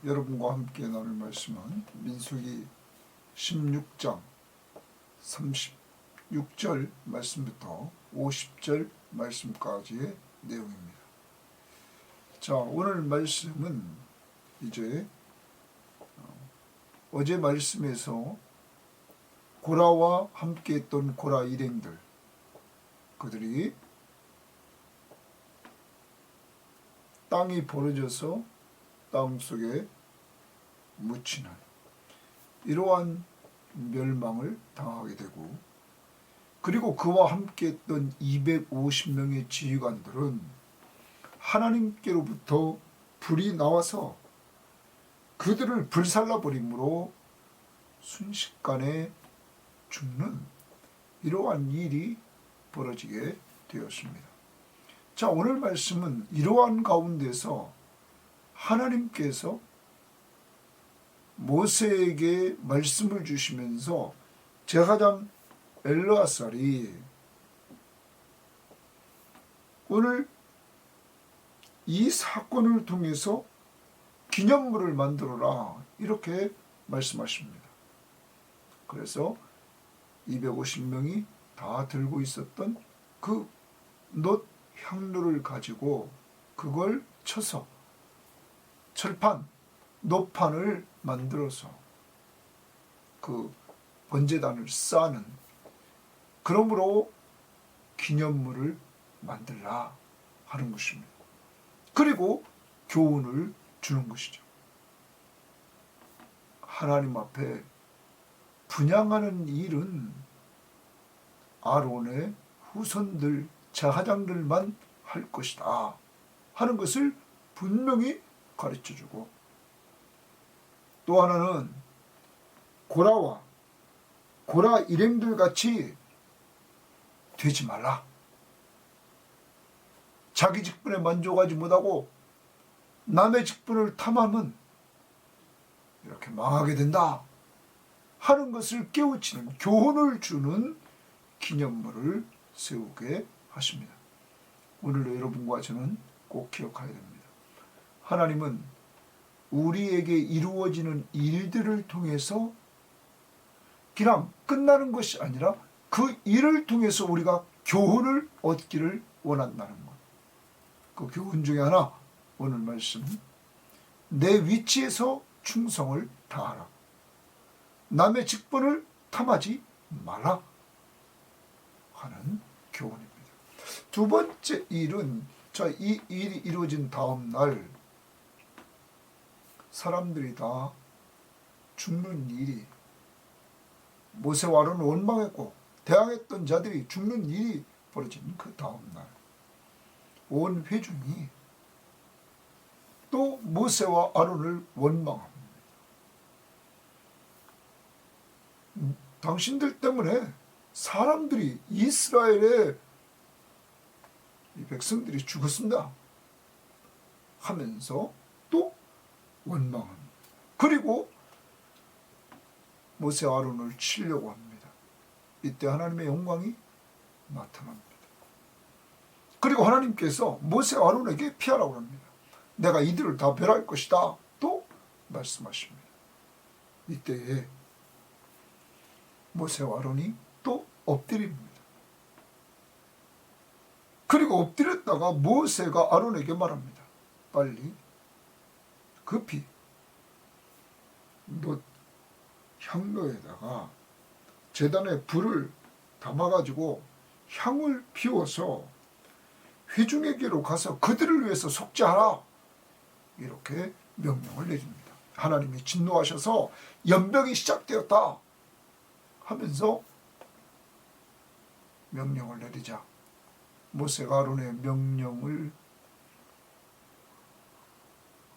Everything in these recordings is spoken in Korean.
여러분과 함께 나눌 말씀은 민수기 16장 36절 말씀부터 50절 말씀까지의 내용입니다. 자, 오늘 말씀은 이제 어제 말씀에서 고라와 함께 했던 고라 일행들, 그들이 땅이 벌어져서 땅 속에 묻히는 이러한 멸망을 당하게 되고, 그리고 그와 함께 했던 250명의 지휘관들은 하나님께로부터 불이 나와서 그들을 불살라버림으로 순식간에 죽는 이러한 일이 벌어지게 되었습니다. 자, 오늘 말씀은 이러한 가운데서 하나님께서 모세에게 말씀을 주시면서 제사장 엘르아살이 오늘 이 사건을 통해서 기념물을 만들어라 이렇게 말씀하십니다. 그래서 250명이 다 들고 있었던 그 놋 향로를 가지고 그걸 쳐서 철판, 놋판을 만들어서 그 번제단을 쌓는, 그러므로 기념물을 만들라 하는 것입니다. 그리고 교훈을 주는 것이죠. 하나님 앞에 분향하는 일은 아론의 후손들, 제사장들만 할 것이다 하는 것을 분명히 가르쳐주고, 또 하나는 고라와 고라 일행들 같이 되지 말라. 자기 직분에 만족하지 못하고 남의 직분을 탐하면 이렇게 망하게 된다 하는 것을 깨우치는, 교훈을 주는 기념물을 세우게 하십니다. 오늘도 여러분과 저는 꼭 기억해야 됩니다. 하나님은 우리에게 이루어지는 일들을 통해서 그냥 끝나는 것이 아니라 그 일을 통해서 우리가 교훈을 얻기를 원한다는 것. 그 교훈 중에 하나, 오늘 말씀, 내 위치에서 충성을 다하라. 남의 직분을 탐하지 마라 하는 교훈입니다. 두 번째 일은, 자, 이 일이 이루어진 다음 날 사람들이 다 죽는 일이, 모세와 아론을 원망했고 대항했던 자들이 죽는 일이 벌어진 그 다음 날 온 회중이 또 모세와 아론을 원망합니다. 당신들 때문에 사람들이, 이스라엘의 이 백성들이 죽었습니다 하면서 또 원망합니다. 그리고 모세와 아론을 치려고 합니다. 이때 하나님의 영광이 나타납니다. 그리고 하나님께서 모세와 아론에게 피하라고 합니다. 내가 이들을 다 멸할 것이다 또 말씀하십니다. 이때에 모세와 아론이 또 엎드립니다. 그리고 엎드렸다가 모세가 아론에게 말합니다. 빨리 급히 너 향로에다가 제단에 불을 담아가지고 향을 피워서 회중에게로 가서 그들을 위해서 속죄하라 이렇게 명령을 내립니다. 하나님이 진노하셔서 연병이 시작되었다 하면서 명령을 내리자 모세가 아론의 명령을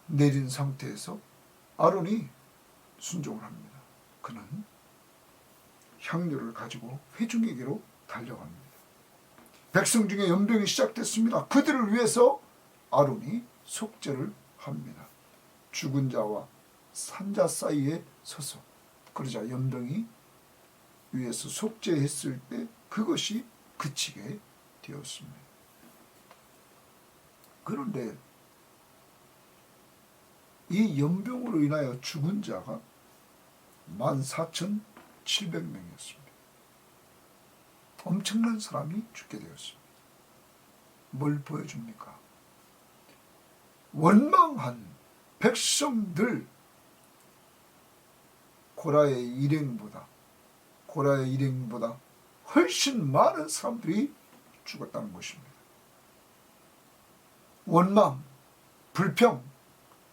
내린 상태에서 아론이 순종을 합니다. 그는 향료를 가지고 회중에게로 달려갑니다. 백성 중에 연병이 시작됐습니다. 그들을 위해서 아론이 속죄를 합니다. 죽은 자와 산자 사이에 서서, 그러자 연병이 위에서 속죄했을 때 그것이 그치게 되었습니다. 그런데 이 연병으로 인하여 죽은 자가 14,700명이었습니다. 엄청난 사람이 죽게 되었습니다. 뭘 보여줍니까? 원망한 백성들, 고라의 일행보다 훨씬 많은 사람들이 죽었다는 것입니다. 원망, 불평,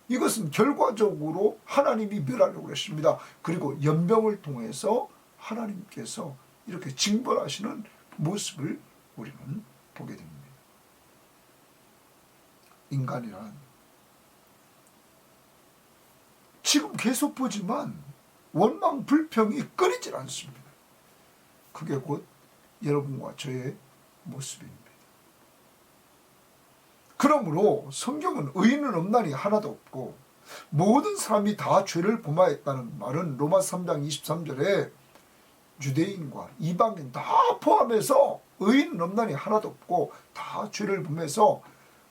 이것은 결과적으로 하나님이 멸하려고 했습니다. 그리고 연병을 통해서 하나님께서 이렇게 징벌하시는 모습을 우리는 보게 됩니다. 인간이란 지금 계속 보지만 원망, 불평이 끊이질 않습니다. 그게 곧 여러분과 저의 모습입니다. 그러므로 성경은 의인은 없나니 하나도 없고 모든 사람이 다 죄를 범하였다는 말은 로마서 3장 23절에 유대인과 이방인 다 포함해서 의인은 없나니 하나도 없고 다 죄를 범해서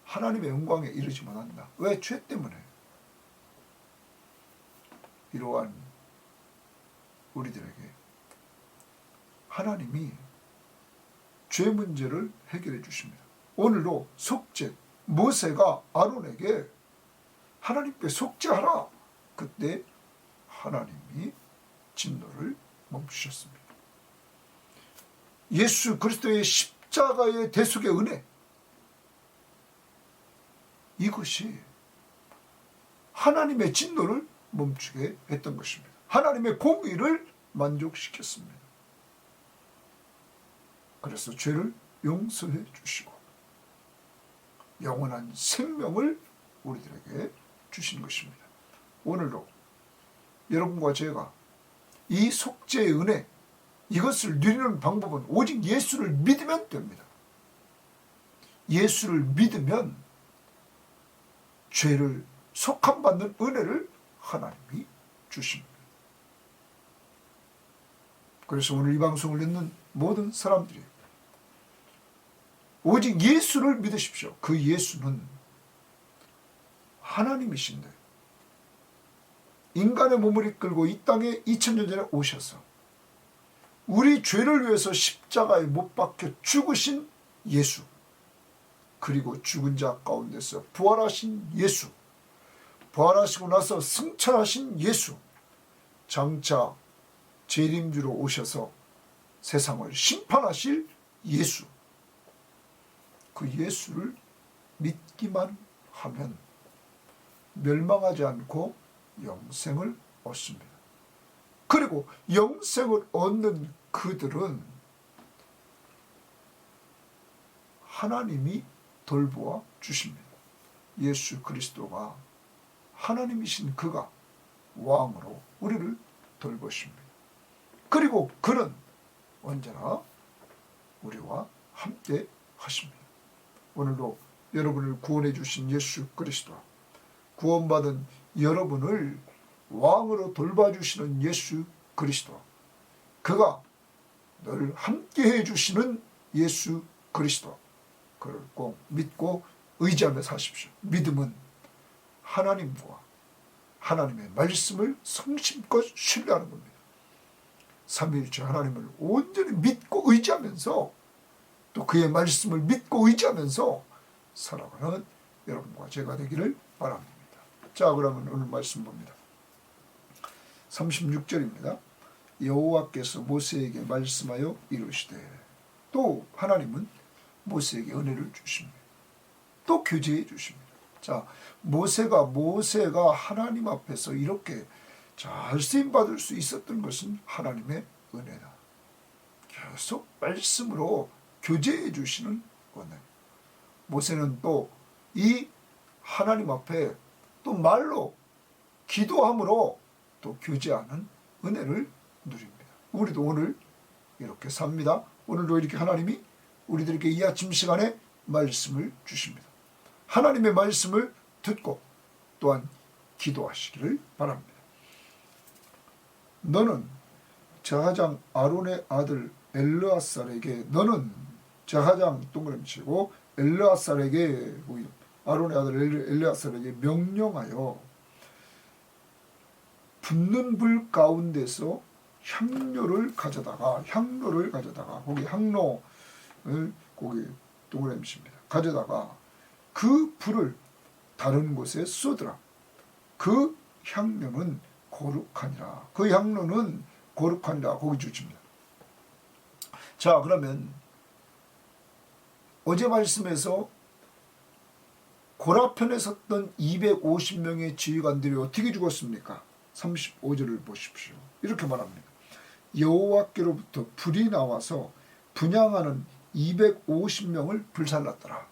하나님의 영광에 이르지 못한다. 왜? 죄 때문에. 이러한 우리들에게 하나님이 죄 문제를 해결해 주십니다. 오늘도 속죄, 모세가 아론에게 하나님께 속죄하라. 그때 하나님이 진노를 멈추셨습니다. 예수 그리스도의 십자가의 대속의 은혜, 이것이 하나님의 진노를 멈추게 했던 것입니다. 하나님의 공의를 만족시켰습니다. 그래서 죄를 용서해 주시고 영원한 생명을 우리들에게 주신 것입니다. 오늘도 여러분과 제가 이 속죄의 은혜, 이것을 누리는 방법은 오직 예수를 믿으면 됩니다. 예수를 믿으면 죄를 속함받는 은혜를 하나님이 주십니다. 그래서 오늘 이 방송을 듣는 모든 사람들이 오직 예수를 믿으십시오. 그 예수는 하나님이신데 인간의 몸을 이끌고 이 땅에 2000년 전에 오셔서 우리 죄를 위해서 십자가에 못 박혀 죽으신 예수, 그리고 죽은 자 가운데서 부활하신 예수, 부활하시고 나서 승천하신 예수, 장차 재림주로 오셔서 세상을 심판하실 예수, 그 예수를 믿기만 하면 멸망하지 않고 영생을 얻습니다. 그리고 영생을 얻는 그들은 하나님이 돌보아 주십니다. 예수 그리스도가 하나님이신 그가 왕으로 우리를 돌보십니다. 그리고 그는 언제나 우리와 함께 하십니다. 오늘도 여러분을 구원해 주신 예수 그리스도, 구원받은 여러분을 왕으로 돌봐주시는 예수 그리스도, 그가 늘 함께해 주시는 예수 그리스도, 그를 꼭 믿고 의지하며 사십시오. 믿음은 하나님과 하나님의 말씀을 성심껏 신뢰하는 겁니다. 삼위일체 하나님을 온전히 믿고 의지하면서 또 그의 말씀을 믿고 의지하면서 살아가는 여러분과 제가 되기를 바랍니다. 자, 그러면 오늘 말씀 봅니다. 36절입니다. 여호와께서 모세에게 말씀하여 이르시되, 또 하나님은 모세에게 은혜를 주십니다. 또 교제해 주십니다. 자, 모세가 하나님 앞에서 이렇게 잘 쓰임받을 수 있었던 것은 하나님의 은혜다. 계속 말씀으로 교제해 주시는 은혜. 모세는 또 이 하나님 앞에 또 말로 기도함으로 또 교제하는 은혜를 누립니다. 우리도 오늘 이렇게 삽니다. 오늘도 이렇게 하나님이 우리들에게 이 아침 시간에 말씀을 주십니다. 하나님의 말씀을 듣고 또한 기도하시기를 바랍니다. 너는 제사장 아론의 아들 엘르아살에게, 너는 제사장 동그라미 치고 엘르아살에게, 아론의 아들 엘르아살에게 명령하여 붙는 불 가운데서 향로를 가져다가 거기 향로를 거기 동그라미 칩니다. 가져다가 그 불을 다른 곳에 쏟으라. 그 향로는 거룩하니라. 그 향로는 거룩하니라. 거기 주십니다. 자, 그러면 어제 말씀에서 고라편에 섰던 250명의 지휘관들이 어떻게 죽었습니까? 35절을 보십시오. 이렇게 말합니다. 여호와께로부터 불이 나와서 분향하는 250명을 불살랐더라.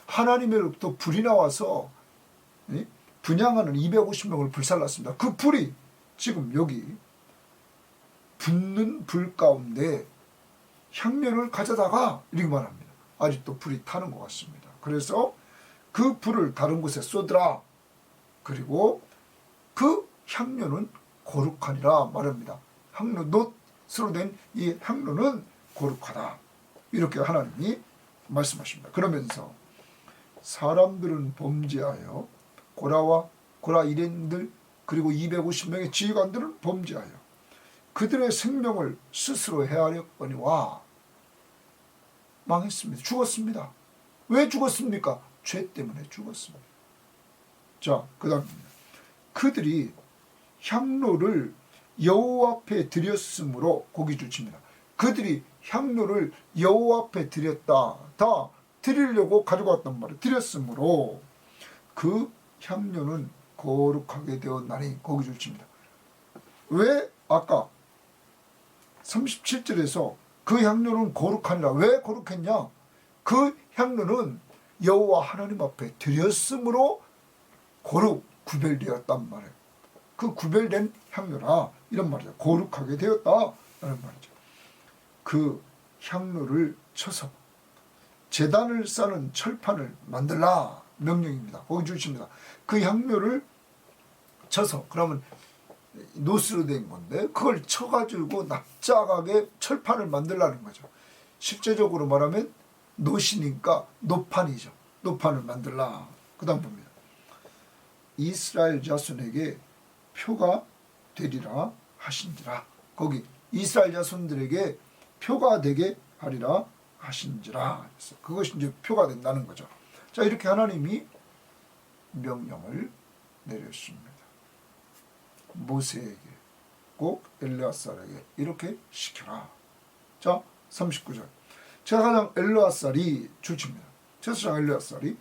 하나님으로부터 불이 나와서 분향하는 250명을 불살랐습니다. 그 불이 지금 여기 붙는 불 가운데 향료를 가져다가 이렇게 말합니다. 아직도 불이 타는 것 같습니다. 그래서 그 불을 다른 곳에 쏟으라. 그리고 그 향료는 거룩하니라 말합니다. 향료, 놋으로 된 이 향료는 거룩하다. 이렇게 하나님이 말씀하십니다. 그러면서 사람들은 범죄하여 고라 일행들 그리고 250명의 지휘관들은 범죄하여 그들의 생명을 스스로 헤아렸거니와 망했습니다. 죽었습니다. 왜 죽었습니까? 죄 때문에 죽었습니다. 자, 그 다음입니다. 그들이 향로를 여호와 앞에 드렸으므로 고기 주칩니다. 그들이 향로를 여호와 앞에 드렸다. 다 드리려고 가져갔단 말이에요. 드렸으므로 그 향료는 거룩하게 되었나니 거기 주칩니다. 왜 아까 37절에서 그 향료는 거룩하니라. 왜 거룩했냐? 그 향료는 여호와 하나님 앞에 드렸으므로 구별되었단 말이에요. 그 구별된 향료라 이런 말이죠. 거룩하게 되었다라는 말이죠. 그 향료를 쳐서 제단을 싸는 철판을 만들라 명령입니다. 거기 주십니다. 그 향료를 쳐서 그러면 노스로 된 건데 그걸 쳐가지고 납작하게 철판을 만들라는 거죠. 실제적으로 말하면 노시니까 노판이죠. 노판을 만들라. 그 다음 봅니다. 이스라엘 자손에게 표가 되리라 하신지라. 거기 이스라엘 자손들에게 표가 되게 하리라 하신지라. 그것이 이제 표가 된다는 거죠. 자, 이렇게 하나님이 명령을 내렸습니다. 모세에게 꼭 엘르아살에게 이렇게 시켜라. 자, 39절. 제사장 엘르아살이 주칩니다. 제사장 엘르아살이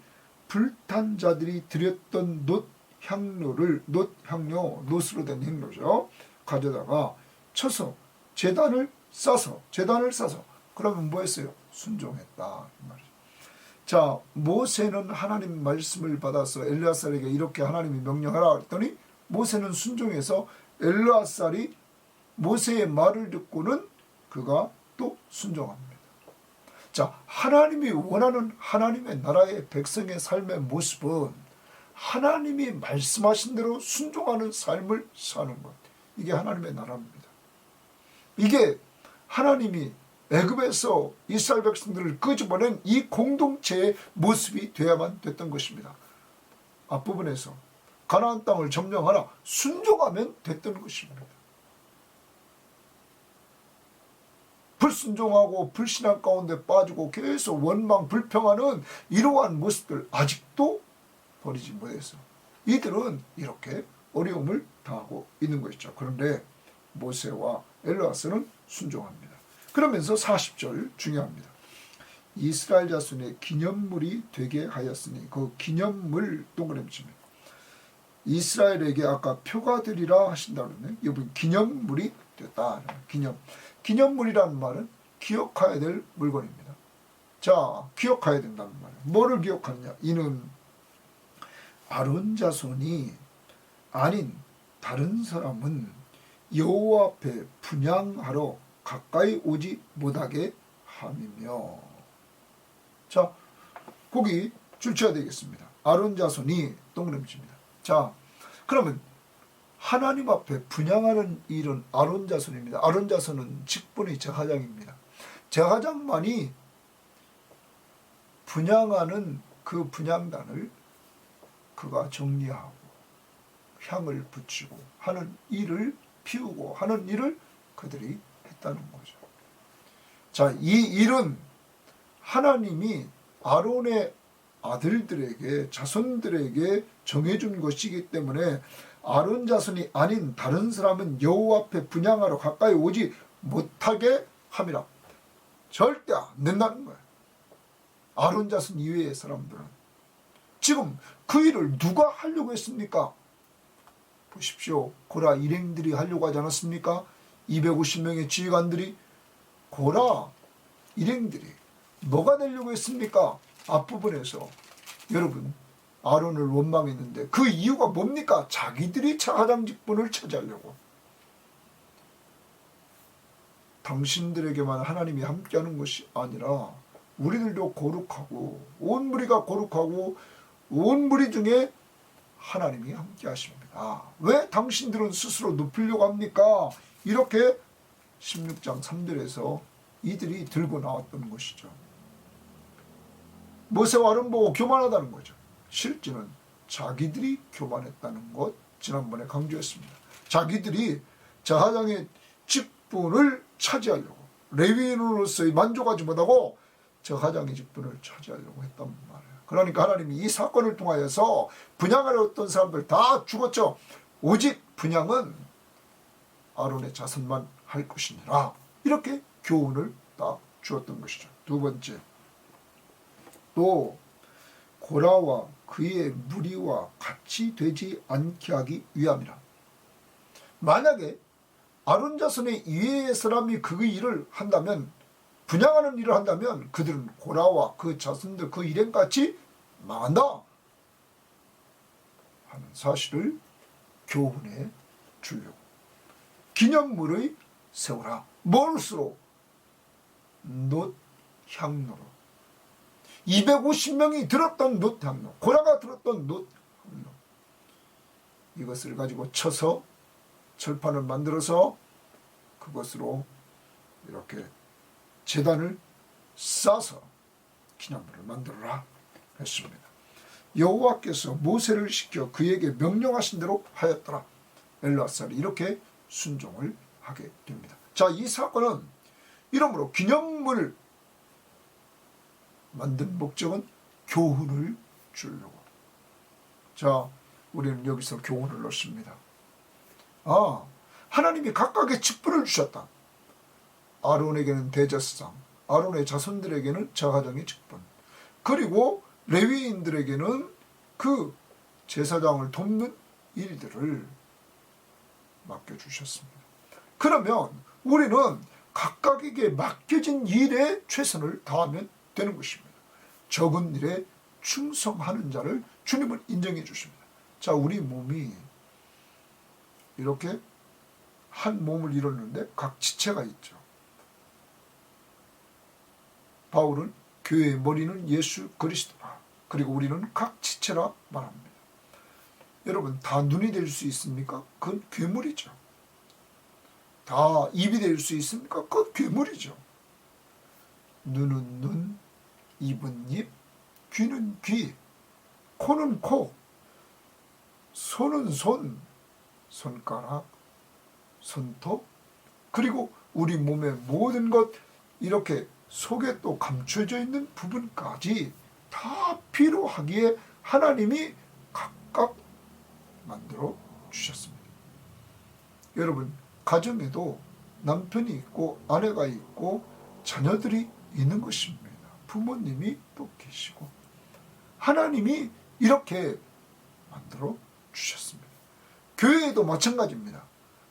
불탄 자들이 드렸던 놋으로 된 향료죠. 가져다가 쳐서 제단을 싸서 그러면 뭐 했어요? 순종했다. 자, 모세는 하나님 말씀을 받아서 엘르아살에게 이렇게 하나님이 명령하라 했더니 모세는 순종해서 엘르아살이 모세의 말을 듣고는 그가 또 순종합니다. 자, 하나님이 원하는 하나님의 나라의 백성의 삶의 모습은 하나님이 말씀하신 대로 순종하는 삶을 사는 것. 이게 하나님의 나라입니다. 이게 하나님이 애굽에서 이스라엘 백성들을 끄집어낸 이 공동체의 모습이 되어야만 됐던 것입니다. 앞부분에서 가나안 땅을 점령하라 순종하면 됐던 것입니다. 불순종하고 불신앙 가운데 빠지고 계속 원망 불평하는 이러한 모습들 아직도 버리지 못해서 이들은 이렇게 어려움을 당하고 있는 것이죠. 그런데 모세와 엘르아살은 순종합니다. 그러면서 40절 중요합니다. 이스라엘 자손의 기념물이 되게 하였으니 그 기념물 동그라미 칩니다. 이스라엘에게 아까 표가 되리라 하신다는데 이번 기념물이 됐다. 기념물이라는 말은 기억해야 될 물건입니다. 자, 기억해야 된다는 말이에요. 뭐를 기억하느냐? 이는 아론 자손이 아닌 다른 사람은 여호와 앞에 분향하러 가까이 오지 못하게 함이며. 자, 거기 줄쳐야 되겠습니다. 아론 자손이 동그라미 칩니다. 자, 그러면 하나님 앞에 분향하는 일은 아론 자손입니다. 아론 자손은 직분이 제사장입니다. 제사장만이 분향하는 그 분향단을 그가 정리하고 향을 붙이고 하는 일을 피우고 하는 일을 그들이 했다는 거죠. 자, 이 일은 하나님이 아론의 아들들에게, 자손들에게 정해준 것이기 때문에 아론 자손이 아닌 다른 사람은 여호와 앞에 분향하러 가까이 오지 못하게 함이라. 절대 안 된다는 거예요. 아론 자손 이외의 사람들은. 지금 그 일을 누가 하려고 했습니까? 보십시오. 고라 일행들이 하려고 하지 않았습니까? 250명의 지휘관들이, 고라 일행들이 뭐가 되려고 했습니까? 앞부분에서 여러분 아론을 원망했는데 그 이유가 뭡니까? 자기들이 차가장 직분을 차지하려고. 당신들에게만 하나님이 함께하는 것이 아니라 우리들도 거룩하고 온 무리가 거룩하고 온 무리 중에 하나님이 함께 하십니다. 왜 당신들은 스스로 높이려고 합니까? 이렇게 16장 3절에서 이들이 들고 나왔던 것이죠. 모세와 아론 보고 교만하다는 거죠. 실제는 자기들이 교만했다는 것 지난번에 강조했습니다. 자기들이 제사장의 직분을 차지하려고, 레위인으로서의 만족하지 못하고 제사장의 직분을 차지하려고 했단 말이에요. 그러니까 하나님이 이 사건을 통하여서 분향하려 했던 사람들 다 죽었죠. 오직 분향은 아론의 자손만 할 것이니라. 이렇게 교훈을 딱 주었던 것이죠. 두 번째, 또 고라와 그의 무리와 같이 되지 않게 하기 위함이라. 만약에 아론 자손의 이외의 사람이 그 일을 한다면, 분향하는 일을 한다면 그들은 고라와 그 자손들 그 일행같이 망한다 하는 사실을 교훈해 주려고. 기념물의 세우라. 뭘수로? 놋 향로로. 250명이 들었던 놋 향로, 고라가 들었던 놋 향로, 이것을 가지고 쳐서 철판을 만들어서 그것으로 이렇게 제단을 싸서 기념물을 만들어라 했습니다. 여호와께서 모세를 시켜 그에게 명령하신 대로 하였더라. 엘르아살이 이렇게 순종을 하게 됩니다. 자, 이 사건은 이러므로 기념물 만든 목적은 교훈을 주려고. 자, 우리는 여기서 교훈을 얻습니다. 하나님이 각각의 직분을 주셨다. 아론에게는 대제사장, 아론의 자손들에게는 제사장의 직분, 그리고 레위인들에게는 그 제사장을 돕는 일들을 맡겨주셨습니다. 그러면 우리는 각각에게 맡겨진 일에 최선을 다하면 되는 것입니다. 적은 일에 충성하는 자를 주님은 인정해 주십니다. 자, 우리 몸이 이렇게 한 몸을 이뤘는데 각 지체가 있죠. 바울은 교회의 머리는 예수 그리스도라. 그리고 우리는 각 지체라 말합니다. 여러분, 다 눈이 될 수 있습니까? 그건 괴물이죠. 다 입이 될 수 있습니까? 그건 괴물이죠. 눈은 눈, 입은 입, 귀는 귀, 코는 코, 손은 손, 손가락, 손톱, 그리고 우리 몸의 모든 것, 이렇게 속에 또 감춰져 있는 부분까지 다 필요하기에 하나님이 각각 만들어 주셨습니다. 여러분, 가정에도 남편이 있고 아내가 있고 자녀들이 있는 것입니다. 부모님이 또 계시고 하나님이 이렇게 만들어 주셨습니다. 교회에도 마찬가지입니다.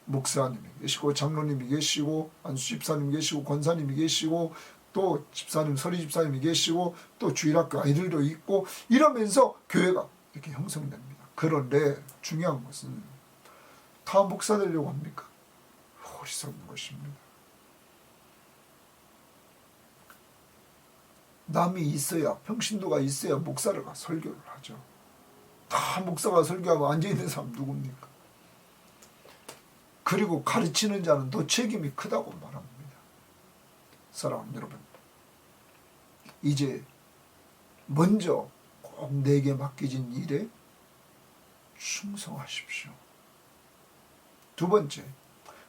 목사님이 계시고 장로님이 계시고 안수 집사님 계시고 권사님이 계시고 또 집사님, 서리 집사님이 계시고 또 주일학교 아이들도 있고 이러면서 교회가 이렇게 형성됩니다. 그런데 중요한 것은 다 목사 되려고 합니까? 어리석은 것입니다. 남이 있어야, 평신도가 있어야 목사를 가 설교를 하죠. 다 목사가 설교하고 앉아있는 사람 누굽니까? 그리고 가르치는 자는 더 책임이 크다고 말합니다. 사랑하는 여러분, 이제 먼저 꼭 내게 맡겨진 일에 충성하십시오. 두 번째,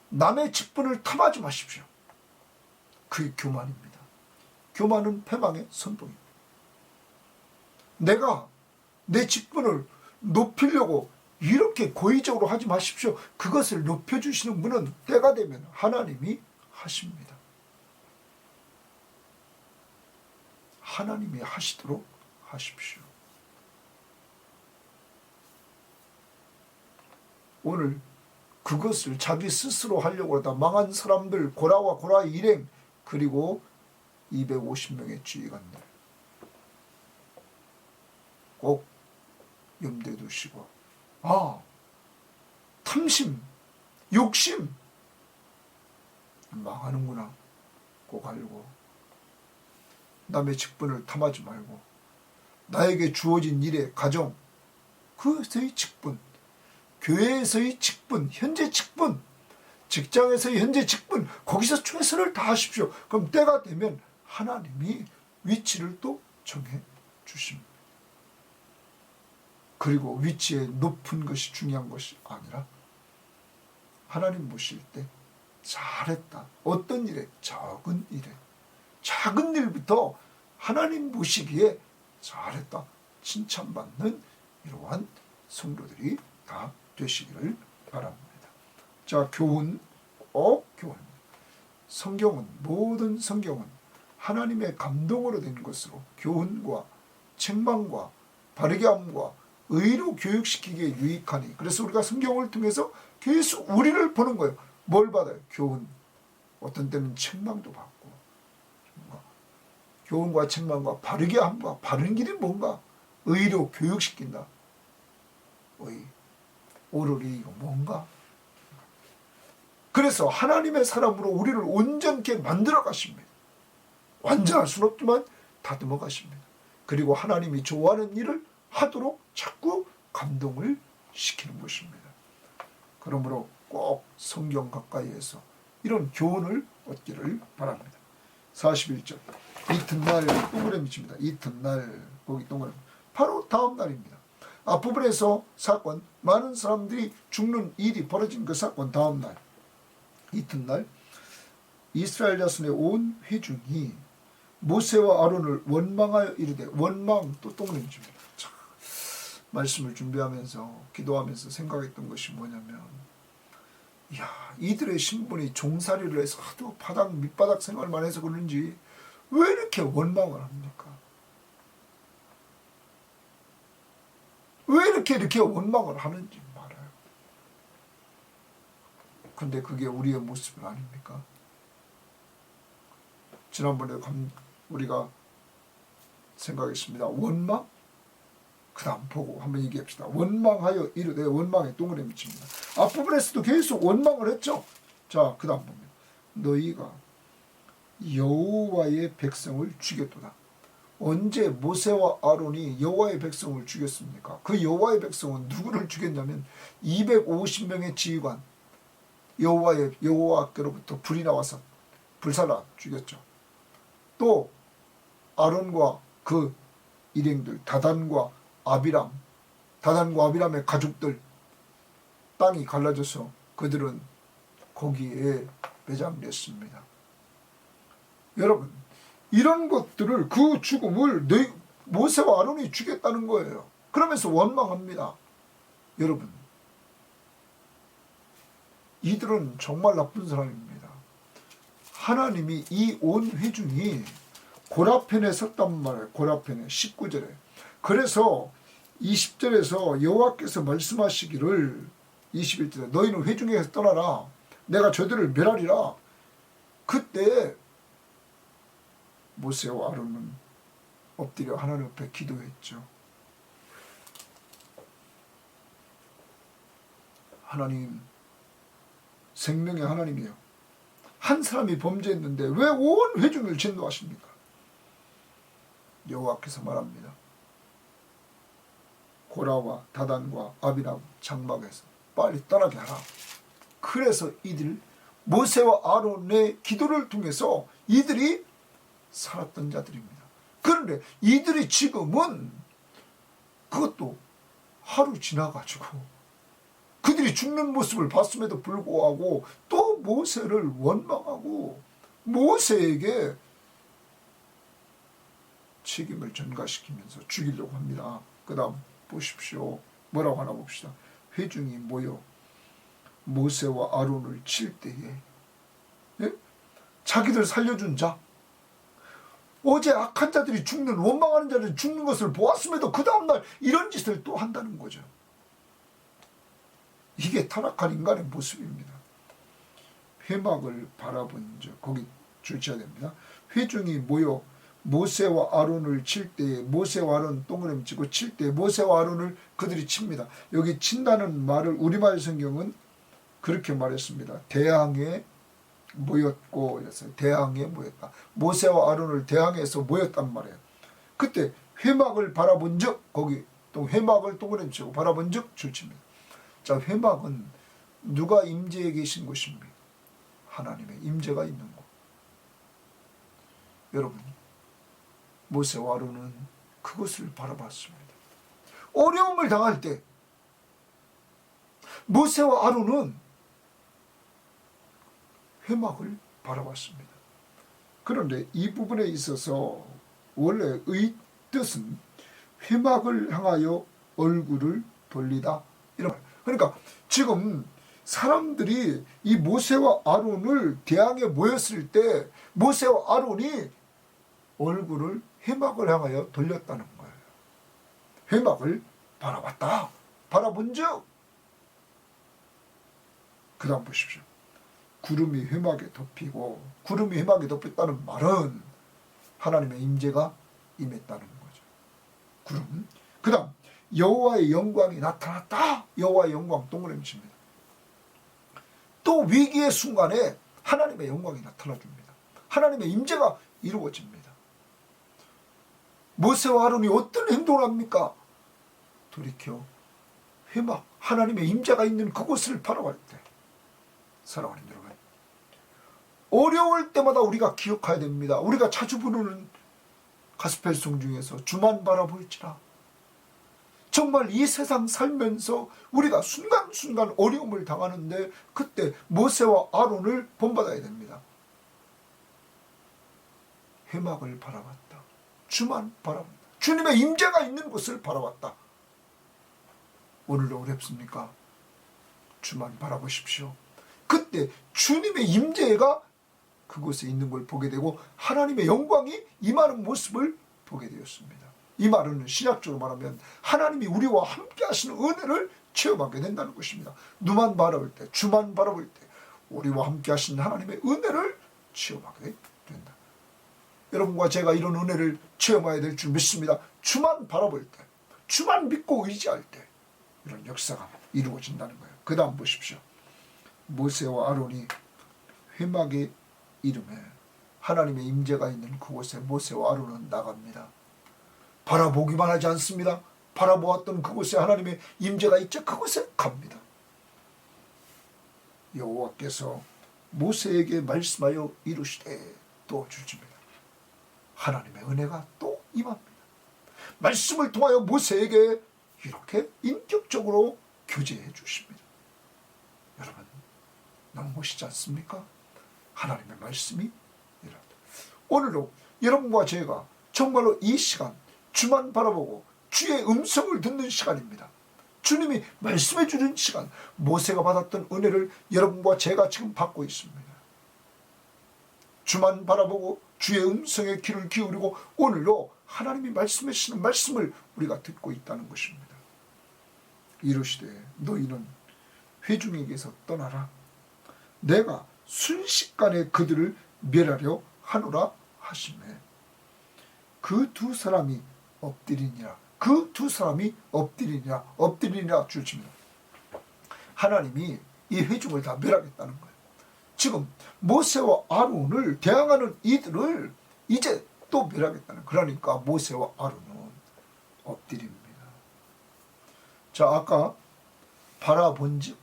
남의 직분을 탐하지 마십시오. 그게 교만입니다. 교만은 패망의 선봉입니다. 내가 내 직분을 높이려고 이렇게 고의적으로 하지 마십시오. 그것을 높여주시는 분은 때가 되면 하나님이 하십니다. 하나님이 하시도록 하십시오. 오늘 그것을 자기 스스로 하려고 하다 망한 사람들, 고라와 고라 일행, 그리고 250명의 지휘관들 꼭 염두에 두시고, 탐심, 욕심 망하는구나 꼭 알고, 남의 직분을 탐하지 말고 나에게 주어진 일의 가정, 그것의 직분, 교회에서의 직분, 현재 직분, 직장에서의 현재 직분, 거기서 최선을 다하십시오. 그럼 때가 되면 하나님이 위치를 또 정해 주십니다. 그리고 위치에 높은 것이 중요한 것이 아니라 하나님 보실 때 잘했다. 어떤 일에? 작은 일에. 작은 일부터 하나님 보시기에 잘했다. 칭찬받는 이러한 성도들이 다 되시기를 바랍니다. 자, 교훈. 성경은, 모든 성경은 하나님의 감동으로 된 것으로 교훈과 책망과 바르게 함과 의로 교육시키기에 유익하니. 그래서 우리가 성경을 통해서 계속 우리를 보는 거예요. 뭘 받아요? 교훈. 어떤 때는 책망도 받고. 교훈과 책망과 바르게 함과, 바른 길이 뭔가? 의로 교육시킨다. 의. 오르리 이거 뭔가? 그래서 하나님의 사람으로 우리를 온전케 만들어 가십니다. 완전할 수는 없지만 다듬어 가십니다. 그리고 하나님이 좋아하는 일을 하도록 자꾸 감동을 시키는 것입니다. 그러므로 꼭 성경 가까이에서 이런 교훈을 얻기를 바랍니다. 41절. 이튿날 동그라미 칩니다. 이튿날, 거기 동그라미. 바로 다음 날입니다. 앞부분에서 사건, 많은 사람들이 죽는 일이 벌어진 그 사건 다음 날, 이튿날 이스라엘 자손의 온 회중이 모세와 아론을 원망하여 이르되, 원망 또 동그라미 칩니다. 말씀을 준비하면서 기도하면서 생각했던 것이 뭐냐면, 이들의 신분이 종살이를 해서 하도 밑바닥 생활만 해서 그런지 왜 이렇게 원망을 합니까? 왜 이렇게 원망을 하는지 말아요. 근데 그게 우리의 모습은 아닙니까? 지난번에 우리가 생각했습니다. 원망? 그 다음 보고 한번 얘기합시다. 원망하여 이르되, 원망에 동그라미 칩니다. 앞부분에서도 계속 원망을 했죠. 자, 그 다음 보면 너희가 여호와의 백성을 죽였도다. 언제 모세와 아론이 여호와의 백성을 죽였습니까? 그 여호와의 백성은 누구를 죽였냐면 250명의 지휘관, 여호와께로부터 불이 나와서 불살라 죽였죠. 또 아론과 그 일행들, 다단과 아비람의 가족들, 땅이 갈라져서 그들은 거기에 매장됐습니다. 여러분, 이런 것들을, 그 죽음을 모세와 아론이 죽였다는 거예요. 그러면서 원망합니다. 여러분, 이들은 정말 나쁜 사람입니다. 하나님이 이 온 회중이 고라편에 섰단 말이에요. 고라편에 19절에. 그래서 20절에서 여호와께서 말씀하시기를, 21절에 너희는 회중에서 떠나라. 내가 저들을 멸하리라. 그때 모세와 아론은 엎드려 하나님 앞에 기도했죠. 하나님, 생명의 하나님이요, 한 사람이 범죄했는데 왜 온 회중을 진노하십니까? 여호와께서 말합니다. 고라와 다단과 아비람 장막에서 빨리 떠나게 하라. 그래서 이들, 모세와 아론의 기도를 통해서 이들이 살았던 자들입니다. 그런데 이들이 지금은 그것도 하루 지나가지고 그들이 죽는 모습을 봤음에도 불구하고 또 모세를 원망하고 모세에게 책임을 전가시키면서 죽이려고 합니다. 그 다음 보십시오. 뭐라고 하나 봅시다. 회중이 모여 모세와 아론을 칠 때에, 예? 자기들 살려준 자, 어제 악한 자들이 죽는, 원망하는 자들이 죽는 것을 보았음에도 그 다음날 이런 짓을 또 한다는 거죠. 이게 타락한 인간의 모습입니다. 회막을 바라본 적, 거기 줄쳐야 됩니다. 회중이 모여 모세와 아론을 칠 때에, 모세와 아론 동그라미 치고 칠 때에 모세와 아론을 그들이 칩니다. 여기 친다는 말을 우리말 성경은 그렇게 말했습니다. 대항에 모였고 이랬어요. 대항에 모였다. 모세와 아론을 대항에서 모였단 말이에요. 그때 회막을 바라본 적, 거기 또 회막을 동그라미 치고 바라본 적 줄칩니다. 자, 회막은 누가 임재에 계신 곳입니까? 하나님의 임재가 있는 곳. 여러분, 모세와 아론은 그것을 바라봤습니다. 어려움을 당할 때 모세와 아론은 회막을 바라봤습니다. 그런데 이 부분에 있어서 원래의 뜻은 회막을 향하여 얼굴을 돌리다, 이런 말. 그러니까 지금 사람들이 이 모세와 아론을 대항에 모였을 때 모세와 아론이 얼굴을 회막을 향하여 돌렸다는 거예요. 회막을 바라봤다. 바라본 적. 그 다음 보십시오. 구름이 회막에 덮이고, 구름이 회막에 덮였다는 말은 하나님의 임재가 임했다는 거죠. 구름. 그 다음 여호와의 영광이 나타났다. 여호와의 영광 동그라미 칩니다. 또 위기의 순간에 하나님의 영광이 나타나줍니다. 하나님의 임재가 이루어집니다. 모세와 아론이 어떤 행동을 합니까? 돌이켜 회막, 하나님의 임재가 있는 그곳을 바라볼 때, 사랑하는 여러분, 어려울 때마다 우리가 기억해야 됩니다. 우리가 자주 부르는 가스펠송 중에서 주만 바라볼지라. 정말 이 세상 살면서 우리가 순간순간 어려움을 당하는데 그때 모세와 아론을 본받아야 됩니다. 회막을 바라봤다. 주만 바라본다. 주님의 임재가 있는 곳을 바라봤다. 오늘도 어렵습니까? 주만 바라보십시오. 그때 주님의 임재가 그곳에 있는 걸 보게 되고 하나님의 영광이 임하는 모습을 보게 되었습니다. 이 말은 신약적으로 말하면 하나님이 우리와 함께 하시는 은혜를 체험하게 된다는 것입니다. 누만 바라볼 때, 주만 바라볼 때 우리와 함께 하시는 하나님의 은혜를 체험하게 된다. 여러분과 제가 이런 은혜를 체험해야 될 줄 믿습니다. 주만 바라볼 때, 주만 믿고 의지할 때 이런 역사가 이루어진다는 거예요. 그 다음 보십시오. 모세와 아론이 회막의 이름에 하나님의 임재가 있는 그곳에 모세와 아론은 나갑니다. 바라보기만 하지 않습니다. 바라보았던 그곳에 하나님의 임재가 있자 그곳에 갑니다. 여호와께서 모세에게 말씀하여 이르시되 또 주십니다. 하나님의 은혜가 또 임합니다. 말씀을 통하여 모세에게 이렇게 인격적으로 교제해 주십니다. 여러분, 너무 멋있지 않습니까? 하나님의 말씀이 이렇다. 오늘도 여러분과 제가 정말로 이 시간 주만 바라보고 주의 음성을 듣는 시간입니다. 주님이 말씀해 주는 시간, 모세가 받았던 은혜를 여러분과 제가 지금 받고 있습니다. 주만 바라보고 주의 음성에 귀를 기울이고 오늘도 하나님이 말씀해 주시는 말씀을 우리가 듣고 있다는 것입니다. 이르시되 너희는 회중에게서 떠나라. 내가 순식간에 그들을 멸하려 하노라 하시매 그 두 사람이 엎드리니라. 그 두 사람이 엎드리니라 주십니다. 하나님이 이 회중을 다 멸하겠다는 거예요. 지금 모세와 아론을 대항하는 이들을 이제 또 멸하겠다는, 그러니까 모세와 아론은 엎드립니다. 자, 아까 바라본즉,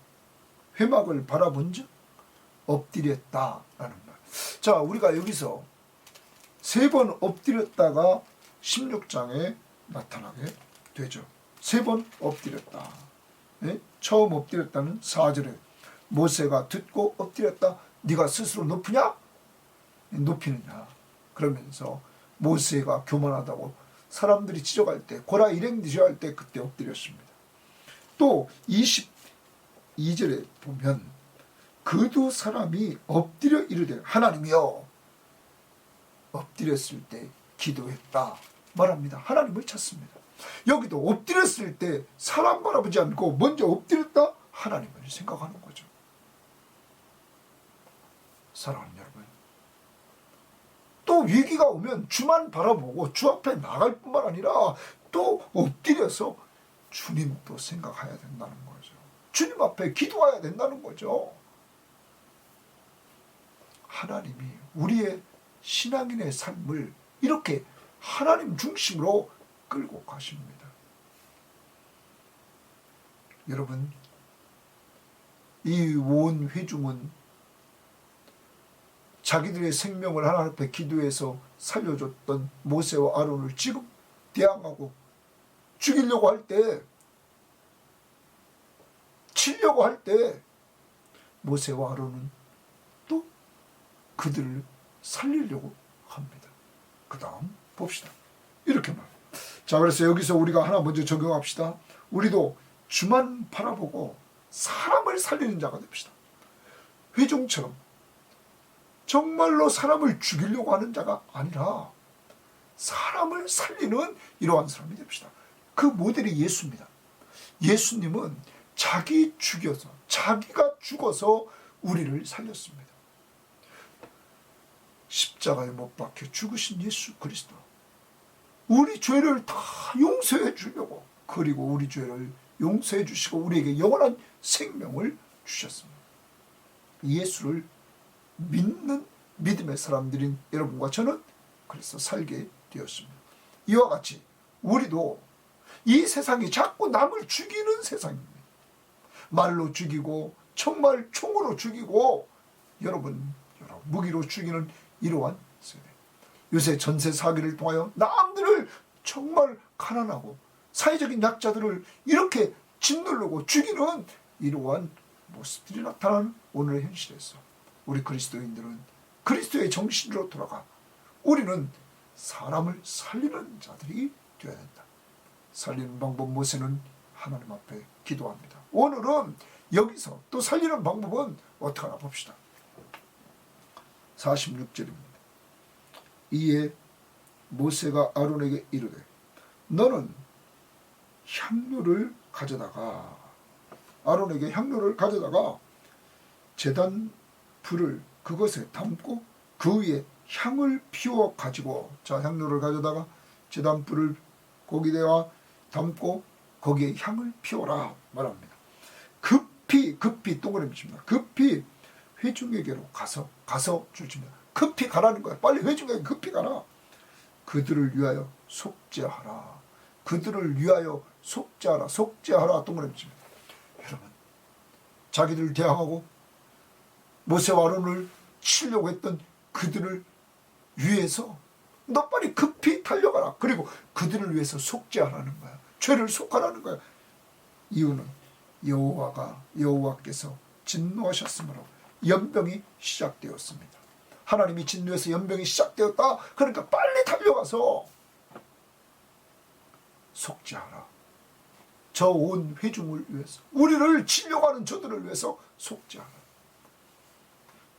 회막을 바라본즉 엎드렸다라는 말. 자, 우리가 여기서 3번 엎드렸다가 16장에 나타나게 되죠. 3번 엎드렸다. 네? 처음 엎드렸다는 4절에 모세가 듣고 엎드렸다. 네가 스스로 높으냐? 높이느냐? 그러면서 모세가 교만하다고 사람들이 지적할 때, 고라 일행 지적할 때 그때 엎드렸습니다. 또 22절에 보면 그 두 사람이 엎드려 이르되 하나님이여, 엎드렸을 때 기도했다 말합니다. 하나님을 찾습니다. 여기도 엎드렸을 때 사람 바라보지 않고 먼저 엎드렸다, 하나님을 생각하는 거죠. 사랑하는 여러분, 또 위기가 오면 주만 바라보고 주 앞에 나갈 뿐만 아니라 또 엎드려서 주님도 생각해야 된다는 거죠. 주님 앞에 기도해야 된다는 거죠. 하나님이 우리의 신앙인의 삶을 이렇게 하나님 중심으로 끌고 가십니다. 여러분, 이 온 회중은 자기들의 생명을 하나님 앞에 기도해서 살려줬던 모세와 아론을 지금 대항하고 죽이려고 할 때, 치려고 할 때 모세와 아론은 또 그들을 살리려고 합니다. 그 다음 봅시다. 이렇게 말합니다. 자, 그래서 여기서 우리가 하나 먼저 적용합시다. 우리도 주만 바라보고 사람을 살리는 자가 됩시다. 회중처럼 정말로 사람을 죽이려고 하는 자가 아니라 사람을 살리는 이러한 사람이 됩시다. 그 모델이 예수입니다. 예수님은 자기가 죽어서 우리를 살렸습니다. 십자가에 못 박혀 죽으신 예수 그리스도, 우리 죄를 다 용서해 주려고, 그리고 우리 죄를 용서해 주시고 우리에게 영원한 생명을 주셨습니다. 예수를 믿는 믿음의 사람들인 여러분과 저는 그래서 살게 되었습니다. 이와 같이 우리도 이 세상이 자꾸 남을 죽이는 세상입니다. 말로 죽이고 정말 총으로 죽이고 여러분 여러 무기로 죽이는 이러한 세대. 요새 전세 사기를 통하여 남들을 정말 가난하고 사회적인 약자들을 이렇게 짓누르고 죽이는 이러한 모습들이 나타나는 오늘의 현실에서 우리 그리스도인들은 그리스도의 정신으로 돌아가 우리는 사람을 살리는 자들이 되어야 된다. 살리는 방법, 모세는 하나님 앞에 기도합니다. 오늘은 여기서 또 살리는 방법은 어떻게 하나 봅시다. 46절입니다. 이에 모세가 아론에게 이르되 너는 향료를 가져다가, 아론에게 향료를 가져다가 제단 불을 그것에 담고 그 위에 향을 피워 가지고, 자, 향료를 가져다가 제단 불을 거기다가 담고 거기에 향을 피워라 말합니다. 급히 동그라미 칩니다. 급히 회중에게로 가서 줄칩니다. 급히 가라는 거야. 빨리 회중에게 급히 가라. 그들을 위하여 속죄하라. 그들을 위하여 속죄하라 동그라미 칩니다. 여러분, 자기들을 대항하고 모세와 아론을 치려고 했던 그들을 위해서 너 빨리 급히 달려가라. 그리고 그들을 위해서 속죄하라는 거야. 죄를 속하라는 거야. 이유는 여호와께서 진노하셨으므로 연병이 시작되었습니다. 하나님이 진노해서 연병이 시작되었다. 그러니까 빨리 달려가서 속죄하라. 저 온 회중을 위해서, 우리를 치려고 하는 저들을 위해서 속죄하라.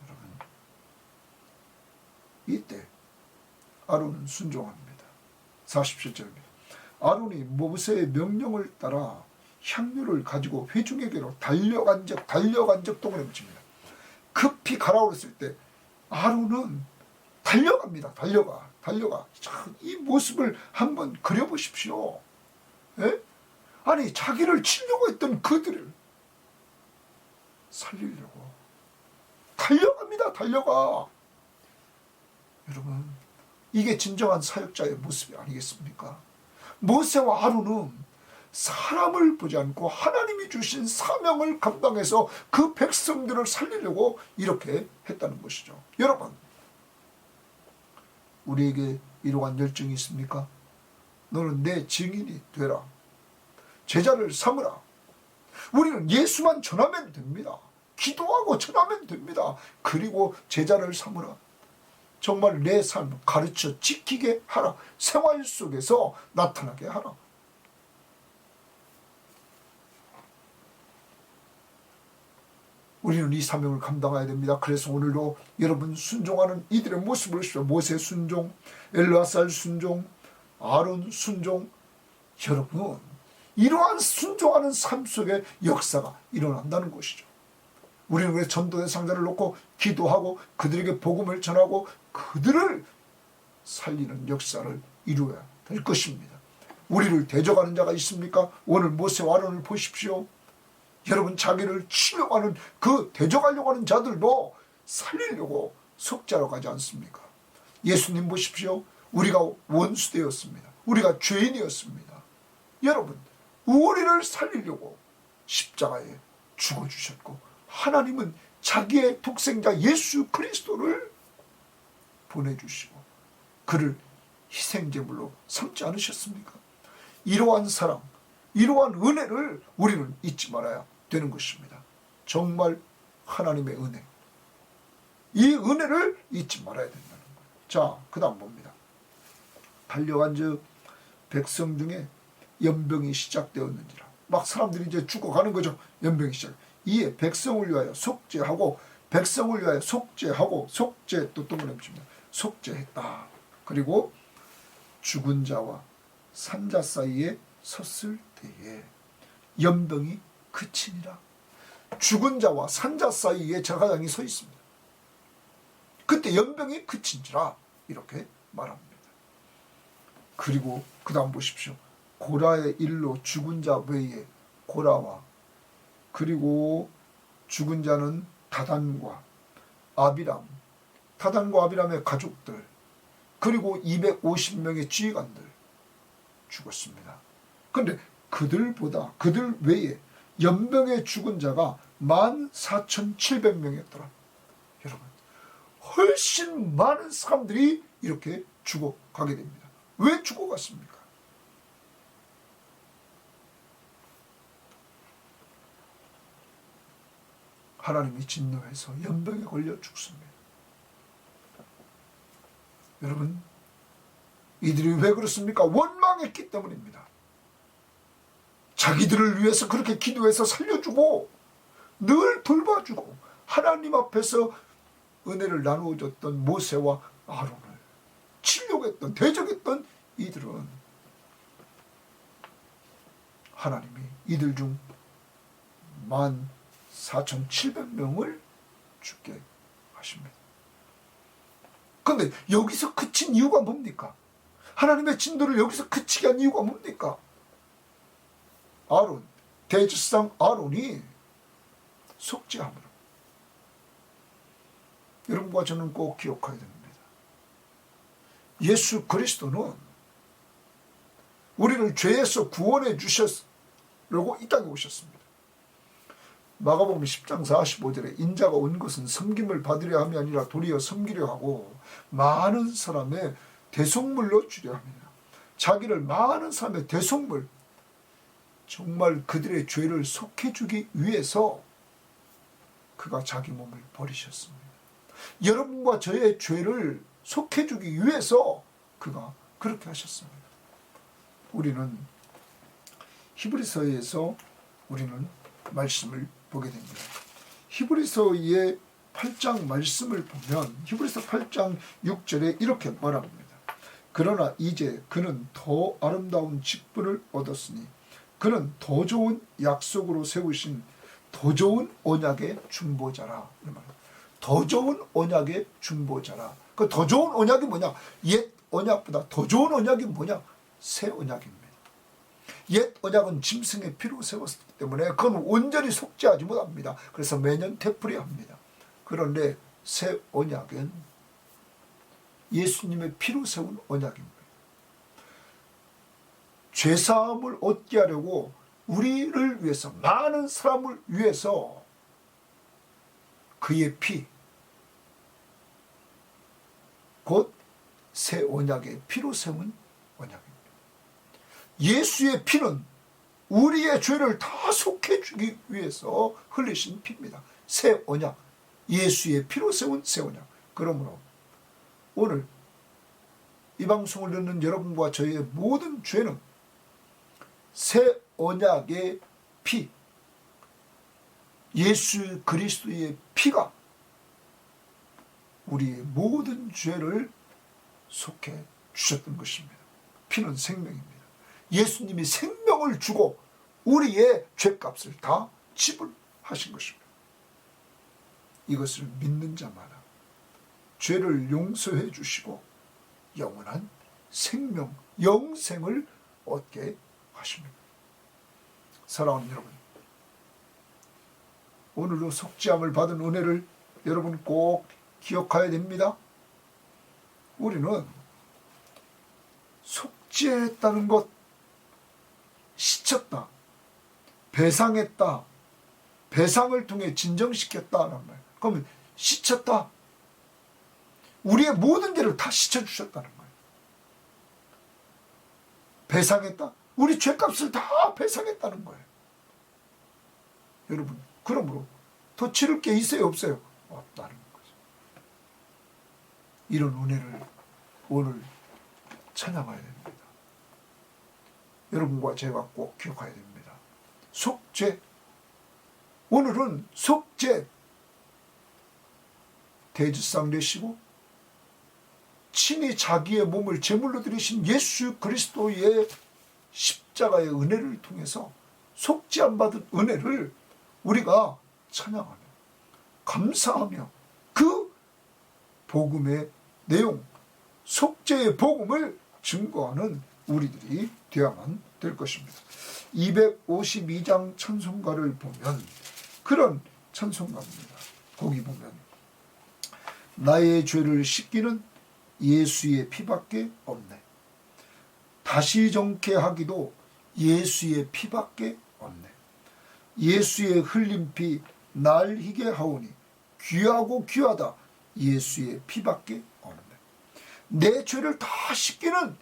여러분, 이때 아론은 순종합니다. 47절입니다. 아론이 모세의 명령을 따라 향료를 가지고 회중에게로 달려간 적 동그라미 칩니다. 급히 가라고 했을 때 아론은 달려갑니다. 달려가. 이 모습을 한번 그려보십시오. 예? 아니, 자기를 치려고 했던 그들을 살리려고 달려갑니다. 달려가. 여러분, 이게 진정한 사역자의 모습이 아니겠습니까? 모세와 아론은 사람을 보지 않고 하나님이 주신 사명을 감당해서 그 백성들을 살리려고 이렇게 했다는 것이죠. 여러분, 우리에게 이러한 열정이 있습니까? 너는 내 증인이 되라. 제자를 삼으라. 우리는 예수만 전하면 됩니다. 기도하고 전하면 됩니다. 그리고 제자를 삼으라. 정말 내 삶을 가르쳐 지키게 하라. 생활 속에서 나타나게 하라. 우리는 이 사명을 감당해야 됩니다. 그래서 오늘도 여러분 순종하는 이들의 모습을 보십시오. 모세 순종, 엘르아살 순종, 아론 순종. 여러분, 이러한 순종하는 삶 속에 역사가 일어난다는 것이죠. 우리는 왜 전도의 상자를 놓고 기도하고 그들에게 복음을 전하고 그들을 살리는 역사를 이루어야 될 것입니다. 우리를 대적하는 자가 있습니까? 오늘 모세와 아론을 보십시오. 여러분, 자기를 치려고 하는 그 대적하려고 하는 자들도 살리려고 속죄하러 가지 않습니까? 예수님 보십시오. 우리가 원수되었습니다. 우리가 죄인이었습니다. 여러분, 우리를 살리려고 십자가에 죽어주셨고 하나님은 자기의 독생자 예수 그리스도를 보내주시고 그를 희생제물로 삼지 않으셨습니까? 이러한 사랑, 이러한 은혜를 우리는 잊지 말아야 되는 것입니다. 정말 하나님의 은혜, 이 은혜를 잊지 말아야 된다는 거예요. 자, 그 다음 봅니다. 달려간 저 백성 중에 연병이 시작되었는지라. 막 사람들이 이제 죽어가는 거죠. 연병이 시작. 이에 백성을 위하여 속죄하고 백성을 위하여 속죄하고 속죄 또 동그라미 칩니다. 속죄했다. 그리고 죽은 자와 산자 사이에 섰을 때에 연병이 그치니라. 죽은 자와 산자 사이에 제사장이 서 있습니다. 그때 연병이 그친지라 이렇게 말합니다. 그리고 그 다음 보십시오. 고라의 일로 죽은 자 외에 고라와 그리고 죽은 자는 다단과 아비람, 다단과 아비람의 가족들, 그리고 250명의 지휘관들 죽었습니다. 그런데 그들 외에 연병에 죽은 자가 14,700명이었더라. 여러분, 훨씬 많은 사람들이 이렇게 죽어가게 됩니다. 왜 죽어갔습니까? 하나님이 진노해서 연병에 걸려 죽습니다. 여러분, 이들이 왜 그렇습니까? 원망했기 때문입니다. 자기들을 위해서 그렇게 기도해서 살려주고 늘 돌봐주고 하나님 앞에서 은혜를 나누어줬던 모세와 아론을 치려고 했던, 대적했던 이들은 하나님이 이들 중 14,700명을 죽게 하십니다. 그런데 여기서 그친 이유가 뭡니까? 하나님의 진도를 여기서 그치게 한 이유가 뭡니까? 아론, 대제사장 아론이 속죄함으로. 여러분과 저는 꼭 기억해야 됩니다. 예수 그리스도는 우리를 죄에서 구원해 주시려고 이 땅에 오셨습니다. 마가복음 10장 45절에 인자가 온 것은 섬김을 받으려 함이 아니라 도리어 섬기려 하고 많은 사람의 대속물로 주려 합니다. 자기를 많은 사람의 대속물, 정말 그들의 죄를 속해주기 위해서 그가 자기 몸을 버리셨습니다. 여러분과 저의 죄를 속해주기 위해서 그가 그렇게 하셨습니다. 우리는 히브리서에서 우리는 말씀을 보게 됩니다. 히브리서의 8장 말씀을 보면 히브리서 8장 6절에 이렇게 말합니다. 그러나 이제 그는 더 아름다운 직분을 얻었으니 그는 더 좋은 약속으로 세우신 더 좋은 언약의 중보자라. 더 좋은 언약의 중보자라. 그 더 좋은 언약이 뭐냐? 옛 언약보다 더 좋은 언약이 뭐냐? 새 언약입니다. 옛 언약은 짐승의 피로 세웠기 때문에 그건 온전히 속죄하지 못합니다. 그래서 매년 되풀이합니다. 그런데 새 언약은 예수님의 피로 세운 언약입니다. 죄사함을 얻게 하려고 우리를 위해서, 많은 사람을 위해서 그의 피, 곧 새 언약의 피로 세운 언약입니다. 예수의 피는 우리의 죄를 다 속해주기 위해서 흘리신 피입니다. 새 언약, 예수의 피로 세운 새 언약. 그러므로 오늘 이 방송을 듣는 여러분과 저희의 모든 죄는 새 언약의 피, 예수 그리스도의 피가 우리의 모든 죄를 속해 주셨던 것입니다. 피는 생명입니다. 예수님이 생명을 주고 우리의 죄값을 다 지불하신 것입니다. 이것을 믿는 자마다 죄를 용서해 주시고 영원한 생명, 영생을 얻게 하십니다. 사랑하는 여러분, 오늘도 속죄함을 받은 은혜를 여러분 꼭 기억해야 됩니다. 우리는 속죄했다는 것, 씻었다, 배상했다, 배상을 통해 진정시켰다는 말. 그러면 씻었다. 우리의 모든 죄를 다 씻어주셨다는 거예요. 배상했다. 우리 죄값을 다 배상했다는 거예요. 여러분, 그러므로 더 치를 게 있어요, 없어요? 없다는 거죠. 이런 은혜를 오늘 찬양해야 됩니다. 여러분과 제가 꼭 기억해야 됩니다. 속죄. 오늘은 속죄. 대지상 되시고 친히 자기의 몸을 제물로 드리신 예수 그리스도의 십자가의 은혜를 통해서 속죄함 받은 은혜를 우리가 찬양하며 감사하며 그 복음의 내용, 속죄의 복음을 증거하는 우리들이 되어야만 될 것입니다. 252장 찬송가를 보면 그런 찬송가입니다. 거기 보면 나의 죄를 씻기는 예수의 피밖에 없네. 다시 정케 하기도 예수의 피밖에 없네. 예수의 흘린 피 날 희게 하오니 귀하고 귀하다. 예수의 피밖에 없네. 내 죄를 다 씻기는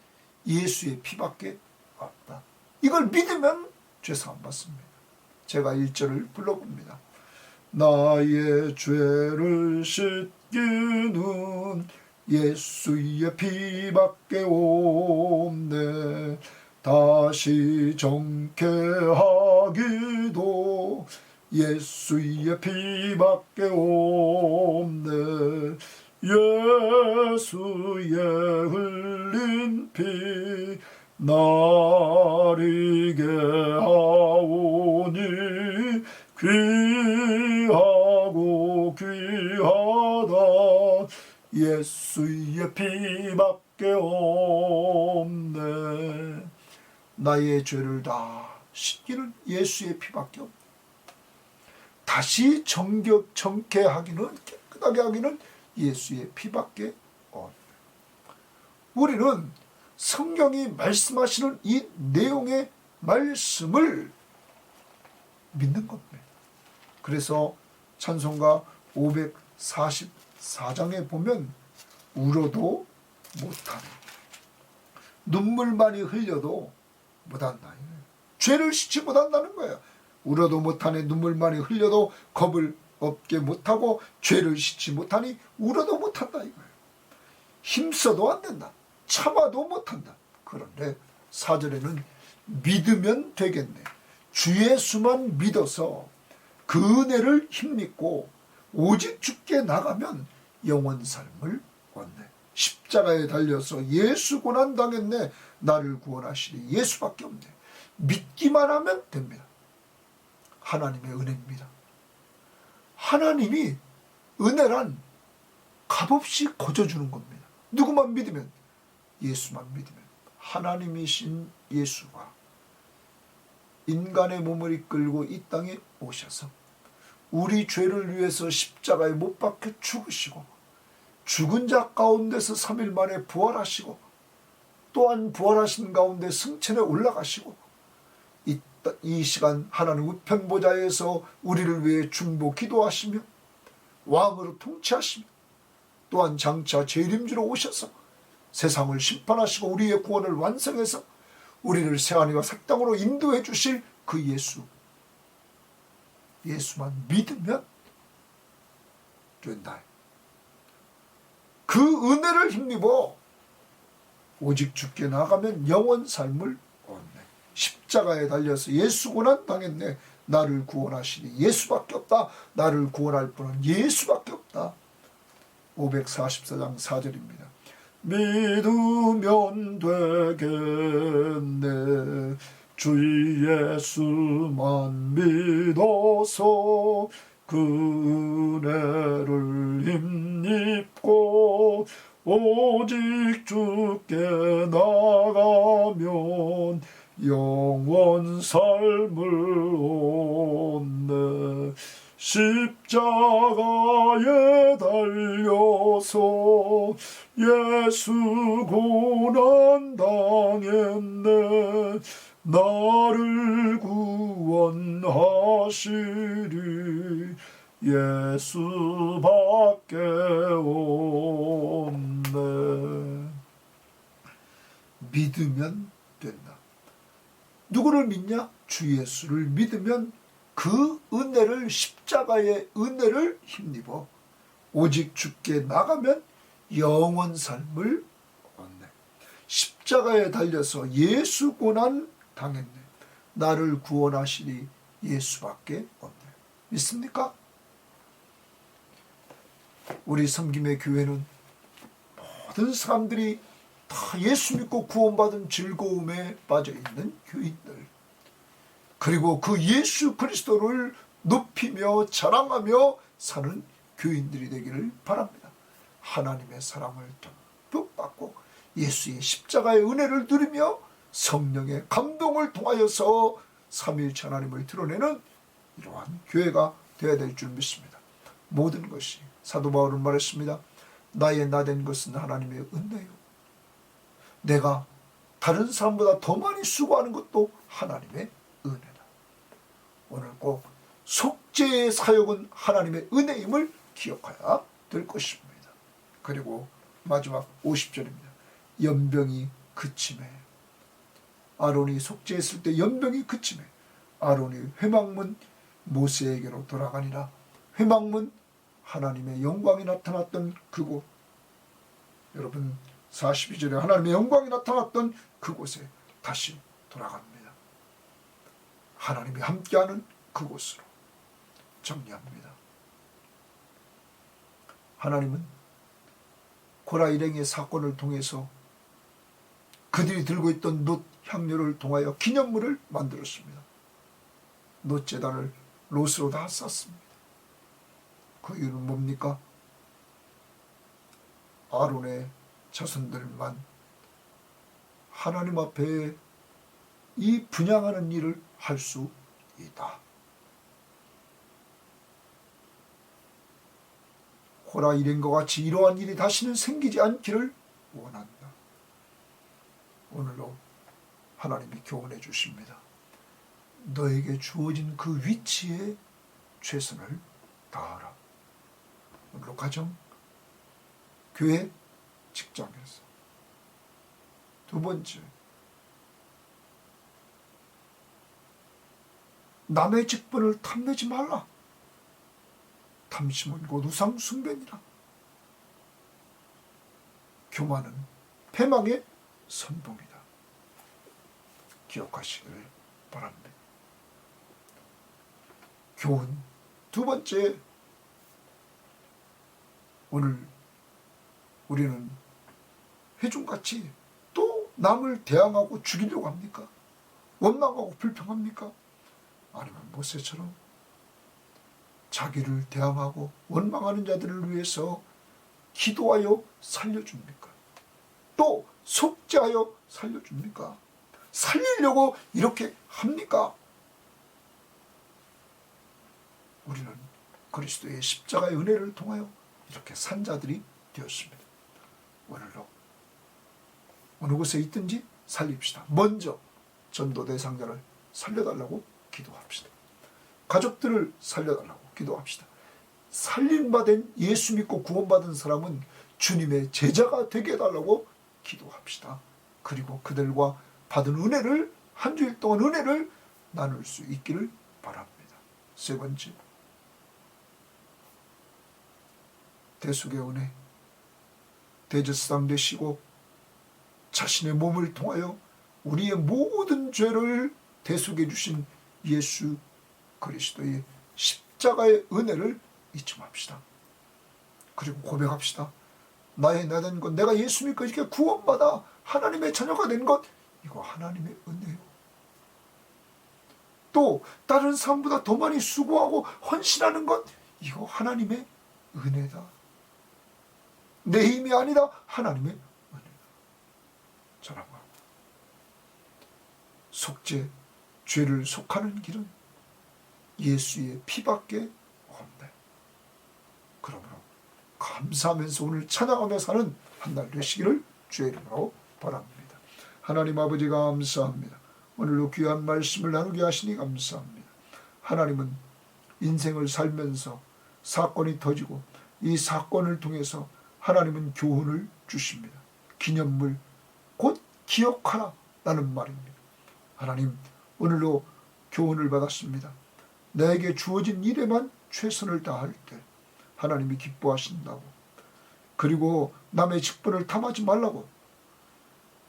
예수의 피밖에 없다. 이걸 믿으면 죄사함 받습니다. 제가 1절을 불러봅니다. 나의 죄를 씻기는 예수의 피밖에 없네. 다시 정케 하기도 예수의 피밖에 없네. 예수의 흘린 피 나리게 하오니 귀하고 귀하다. 예수의 피밖에 없네. 나의 죄를 다 씻기는 예수의 피밖에 없네. 다시 정케 하기는, 깨끗하게 하기는 예수의 피밖에 없네. 우리는 성경이 말씀하시는 이 내용의 말씀을 믿는 겁니다. 그래서 찬송가 544장에 보면 울어도 못하네. 눈물 많이 흘려도 못한다. 죄를 씻지 못한다는 거야. 울어도 못하네. 눈물 많이 흘려도 겁을 없게 못하고 죄를 씻지 못하니 울어도 못한다 이거예요. 힘써도 안 된다. 참아도 못한다. 그런데 4절에는 믿으면 되겠네. 주 예수만 믿어서 그 은혜를 힘입고 오직 주께 나가면 영원 삶을 얻네. 십자가에 달려서 예수 고난 당했네. 나를 구원하시니 예수밖에 없네. 믿기만 하면 됩니다. 하나님의 은혜입니다. 하나님이 은혜란 값없이 거저주는 겁니다. 누구만 믿으면, 예수만 믿으면. 하나님이신 예수가 인간의 몸을 이끌고 이 땅에 오셔서 우리 죄를 위해서 십자가에 못 박혀 죽으시고 죽은 자 가운데서 3일 만에 부활하시고 또한 부활하신 가운데 승천에 올라가시고 이 시간 하나님 우편 보좌에서 우리를 위해 중보 기도하시며 왕으로 통치하시며 또한 장차 재림주로 오셔서 세상을 심판하시고 우리의 구원을 완성해서 우리를 새하늘과 새 땅으로 인도해 주실 그 예수만 믿으면 된다. 그 은혜를 힘입어 오직 주께 나가면 영원 삶을 얻네. 십자가에 달려서 예수 고난 당했네. 나를 구원하시니 예수밖에 없다. 나를 구원할 분은 예수밖에 없다. 544장 4절입니다. 믿으면 되겠네. 주 예수만 믿어서 그 은혜를 힘입고 오직 주께 나가면 영원 삶을 얻네. 십자가에 달려서 예수 고난 당했네. 나를 구원하시리 예수밖에 없네. 믿으면 된다. 누구를 믿냐? 주 예수를 믿으면 그 은혜를, 십자가의 은혜를 힘입어 오직 주께 나가면 영원 삶을 얻네. 십자가에 달려서 예수 고난 당했네. 나를 구원하시니 예수밖에 없네. 믿습니까? 우리 섬김의 교회는 모든 사람들이 다 예수 믿고 구원받은 즐거움에 빠져있는 교인들, 그리고 그 예수 그리스도를 높이며 자랑하며 사는 교인들이 되기를 바랍니다. 하나님의 사랑을 듬뿍 받고 예수의 십자가의 은혜를 누리며 성령의 감동을 통하여서 삼위일체 하나님을 드러내는 이러한 교회가 되어야 될 줄 믿습니다. 모든 것이, 사도 바울은 말했습니다. 나의 나된 것은 하나님의 은혜요. 내가 다른 사람보다 더 많이 수고하는 것도 하나님의 은혜다. 오늘 꼭 속죄의 사역은 하나님의 은혜임을 기억해야 될 것입니다. 그리고 마지막 50절입니다. 연병이 그침에, 아론이 속죄했을 때 연병이 그침에 아론이 회막문 모세에게로 돌아가니라. 회막문, 하나님의 영광이 나타났던 그곳, 여러분 42절에 하나님의 영광이 나타났던 그곳에 다시 돌아갑니다. 하나님이 함께하는 그곳으로 정리합니다. 하나님은 고라 일행의 사건을 통해서 그들이 들고 있던 놋 향료를 통하여 기념물을 만들었습니다. 놋 제단을 롯으로 다 쌌습니다. 그 이유는 뭡니까? 아론의 자손들만 하나님 앞에 이 분향하는 일을 할 수 있다. 고라 일행과 같이 이러한 일이 다시는 생기지 않기를 원한다. 오늘도 하나님이 교훈해 주십니다. 너에게 주어진 그 위치에 최선을 다하라. 오늘도 가정, 교회, 직장에서. 두 번째, 남의 직분을 탐내지 말라. 탐심은 곧 우상 숭배니라. 교만은 패망의 선봉이다. 기억하시길 바랍니다. 교훈 두 번째, 오늘 우리는 회중같이 또 남을 대항하고 죽이려고 합니까? 원망하고 불평합니까? 아니면 모세처럼 자기를 대항하고 원망하는 자들을 위해서 기도하여 살려줍니까? 또 속죄하여 살려줍니까? 살리려고 이렇게 합니까? 우리는 그리스도의 십자가의 은혜를 통하여 이렇게 산 자들이 되었습니다. 오늘도 어느 곳에 있든지 살립시다. 먼저 전도 대상자를 살려달라고 기도합시다. 가족들을 살려달라고 기도합시다. 살림받은, 예수 믿고 구원받은 사람은 주님의 제자가 되게 해달라고 기도합시다. 그리고 그들과 받은 은혜를, 한 주일 동안 은혜를 나눌 수 있기를 바랍니다. 세 번째, 대속의 은혜, 대제사장 되시고 자신의 몸을 통하여 우리의 모든 죄를 대속해 주신 예수 그리스도의 십자가의 은혜를 잊지 맙시다. 그리고 고백합시다. 나의 나된 것, 내가 예수 믿고 이렇게 구원받아 하나님의 자녀가 된 것, 이거 하나님의 은혜요. 또 다른 사람보다 더 많이 수고하고 헌신하는 것, 이거 하나님의 은혜다. 내 힘이 아니다. 하나님의 은혜다. 사랑하고 속죄, 죄를 속하는 길은 예수의 피밖에 없네. 그러므로 감사하면서 오늘 찬양하며 사는 한 날 되시기를 주의 이름으로 바랍니다. 하나님 아버지 감사합니다. 오늘도 귀한 말씀을 나누게 하시니 감사합니다. 하나님은 인생을 살면서 사건이 터지고 이 사건을 통해서 하나님은 교훈을 주십니다. 기념물, 곧 기억하라 라는 말입니다. 하나님, 오늘도 교훈을 받았습니다. 내게 주어진 일에만 최선을 다할 때 하나님이 기뻐하신다고, 그리고 남의 직분을 탐하지 말라고,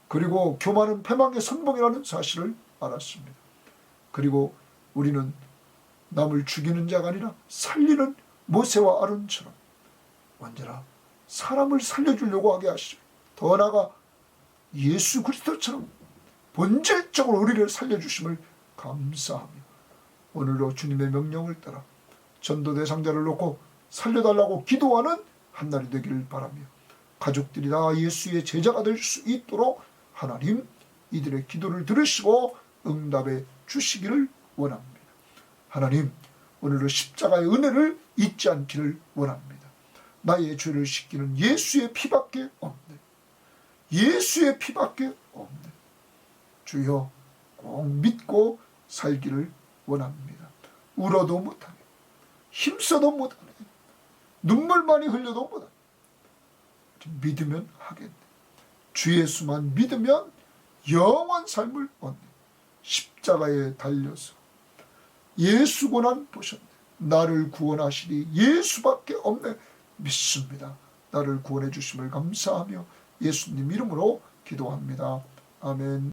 그리고 교만은 패망의 선봉이라는 사실을 알았습니다. 그리고 우리는 남을 죽이는 자가 아니라 살리는 모세와 아론처럼 언제나 사람을 살려주려고 하게 하시죠. 더 나아가 예수 그리스도처럼 본질적으로 우리를 살려주심을 감사하며 오늘도 주님의 명령을 따라 전도 대상자를 놓고 살려달라고 기도하는 한 날이 되기를 바라며 가족들이 다 예수의 제자가 될 수 있도록 하나님 이들의 기도를 들으시고 응답해 주시기를 원합니다. 하나님, 오늘도 십자가의 은혜를 잊지 않기를 원합니다. 나의 죄를 씻기는 예수의 피밖에 없네. 예수의 피밖에 없네. 주여, 꼭 믿고 살기를 원합니다. 울어도 못하네. 힘써도 못하네. 눈물 많이 흘려도 못하네. 믿으면 하겠네. 주 예수만 믿으면 영원 삶을 얻네. 십자가에 달려서 예수 고난 보셨네. 나를 구원하시리 예수밖에 없네. 믿습니다. 나를 구원해 주심을 감사하며 예수님 이름으로 기도합니다. 아멘.